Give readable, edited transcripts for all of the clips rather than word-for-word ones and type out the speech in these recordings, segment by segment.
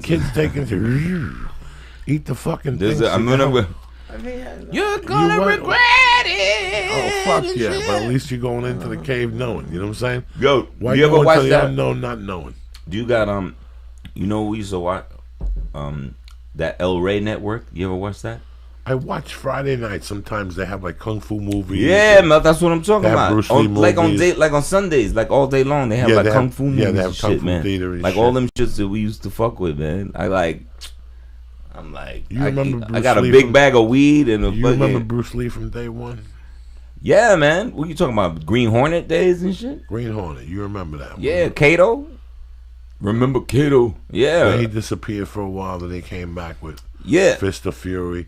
kids taking to eat the fucking thing. You're gonna regret it. Oh fuck yeah! But at least you're going into the cave knowing. You know what I'm saying? Yo, why you ever go watch into the that? unknown not knowing? Do you got you know we used to watch that El Rey Network? You ever watch that? I watch Friday night. Sometimes they have like kung fu movies. Yeah, man, that's what I'm talking about. Bruce Lee like on Sundays, like all day long, they have kung fu movies. Yeah, they have and kung shit, fu man. theater and like shit. all them shits that we used to fuck with, man. I'm like, you remember Bruce I got a Lee big bag of weed and a. You remember Bruce Lee from day one? Yeah, man. What you talking about? Green Hornet days and shit. Green Hornet, you remember that? Yeah, Kato. Remember Kato? Yeah. Then he disappeared for a while, then he came back with Fist of Fury.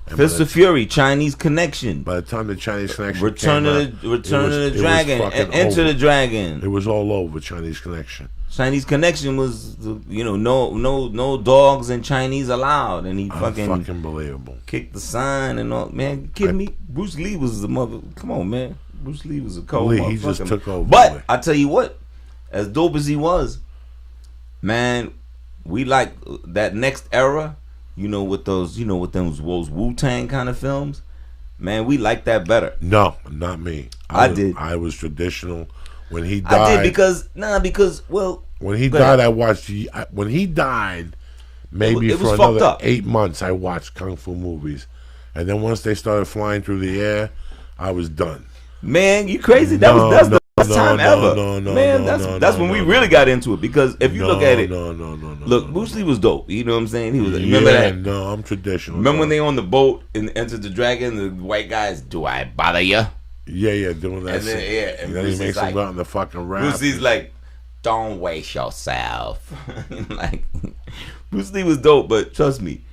Fist of Fury, Chinese Connection. By the time the Chinese Connection Return of the Dragon, and Enter the Dragon. It was all over Chinese Connection. Chinese Connection was, no dogs and Chinese allowed, and he fucking believable. Kicked the sign and all. Man, kidding me? Bruce Lee was the mother. Come on, man. Bruce Lee was a cold motherfucker. He just took over. But I tell you what, as dope as he was, man, we like that next era. With those Wu-Tang kind of films, man, we like that better. No, not me. I did. I was traditional. When he died, I did because when he died, I watched. When he died, maybe it for was another 8 months, I watched kung fu movies, and then once they started flying through the air, I was done. Man, you crazy? That's the best time ever. Man, that's when we really got into it. Because if you look at it, look, Bruce Lee was dope. You know what I'm saying? He was. Remember that? No, I'm traditional. Remember when they on the boat and Enter the Dragon? The white guys, do I bother you? Yeah, doing that. And then, and then he makes him go out in the fucking rap. Bruce Lee's like, don't waste yourself. Like, Bruce Lee was dope, but trust me,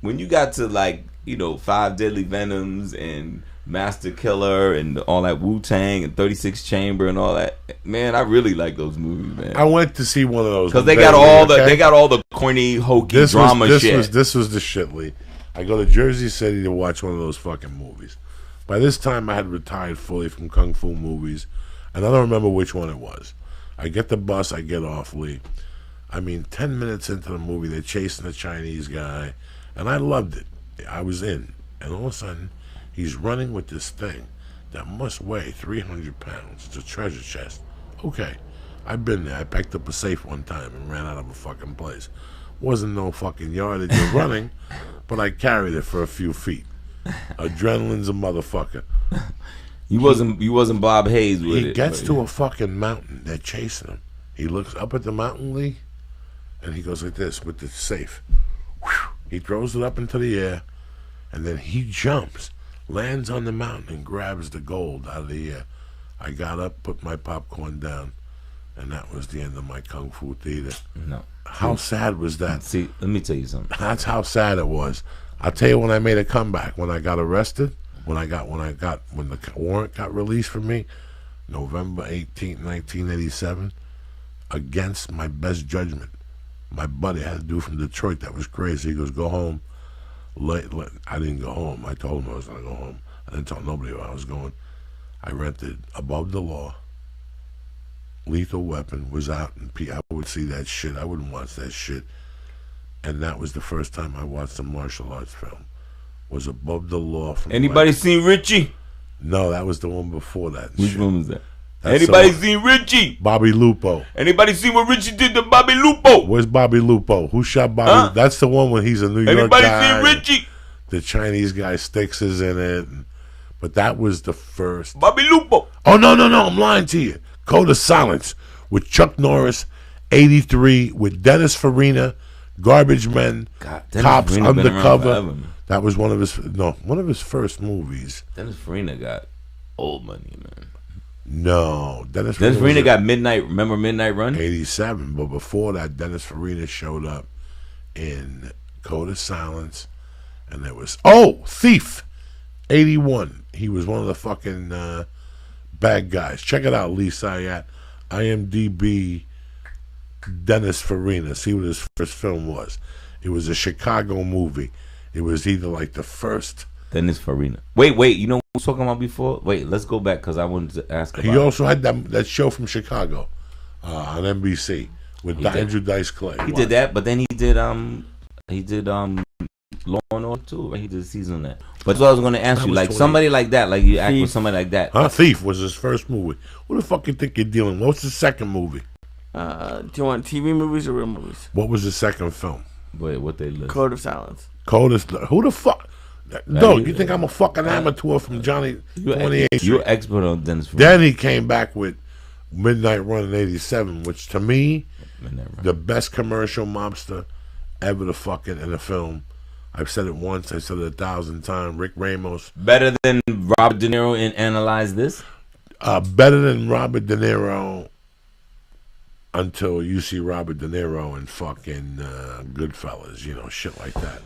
when you got to 5 Deadly Venoms and Master Killer and all that Wu-Tang and 36 Chamber and all that, man, I really like those movies, man. I went to see one of those because they got all the corny hokey drama shit. This was the shit, Lee. I go to Jersey City to watch one of those fucking movies. By this time, I had retired fully from kung fu movies, and I don't remember which one it was. I get the bus, I get off, Lee. 10 minutes into the movie, they're chasing the Chinese guy, and I loved it. I was in, and all of a sudden, he's running with this thing that must weigh 300 pounds. It's a treasure chest. Okay, I've been there. I picked up a safe one time and ran out of a fucking place. Wasn't no fucking yardage of running, but I carried it for a few feet. Adrenaline's a motherfucker. You wasn't Bob Hayes with it. He gets to a fucking mountain. They're chasing him. He looks up at the mountain, Lee, and he goes like this with the safe. Whew. He throws it up into the air, and then he jumps, lands on the mountain, and grabs the gold out of the air. I got up, put my popcorn down, and that was the end of my kung fu theater. No. How sad was that? See, let me tell you something. That's how sad it was. I'll tell you when I made a comeback. When I got arrested, when the warrant got released for me, November 18th, 1987, against my best judgment. My buddy had a dude from Detroit that was crazy. He goes, go home. I didn't go home. I told him I was going to go home. I didn't tell nobody where I was going. I rented Above the Law. Lethal Weapon was out, and I would see that shit. I wouldn't watch that shit. And that was the first time I watched a martial arts film. Was Above the Law. From Anybody seen Richie? No, that was the one before that. Which one was that? Anybody seen Richie? Bobby Lupo. Anybody seen what Richie did to Bobby Lupo? Where's Bobby Lupo? Who shot Bobby? Huh? That's the one when he's a New York guy. Anybody seen Richie? The Chinese guy Styx is in it. But that was the first. Bobby Lupo. Oh, no. I'm lying to you. Code of Silence with Chuck Norris, 83, with Dennis Farina, Garbage Men, Cops Undercover. That was one of his first movies. Dennis Farina got old money, man. No, Dennis Farina got Midnight. Remember Midnight Run? 87, but before that, Dennis Farina showed up in Code of Silence, and there was Thief, 81. He was one of the fucking bad guys. Check it out, Lee Syatt, IMDb. Dennis Farina. See what his first film was. It was a Chicago movie. It was either like the first. Dennis Farina. Wait. You know what I was talking about before? Wait, let's go back because I wanted to ask about He also had that show from Chicago on NBC. with Andrew Dice Clay. He did that, but then he did Law and Order too. Right? He did a season on that. But that's what I was going to ask you, like somebody like that, like you act with somebody like that. Thief was his first movie. What the fuck you think you're dealing with? What's the second movie? Do you want TV movies or real movies? What was the second film? Wait, what they list? Code of Silence. Who the fuck? No, you think I'm a fucking amateur from Johnny 28th Street? You're expert on Dennis Farina. Then he came back with Midnight Run in '87, which to me, the best commercial mobster ever to fucking in a film. I've said it once, I've said it 1,000 times. Rick Ramos. Better than Robert De Niro in Analyze This? Better than Robert De Niro until you see Robert De Niro in fucking Goodfellas, shit like that.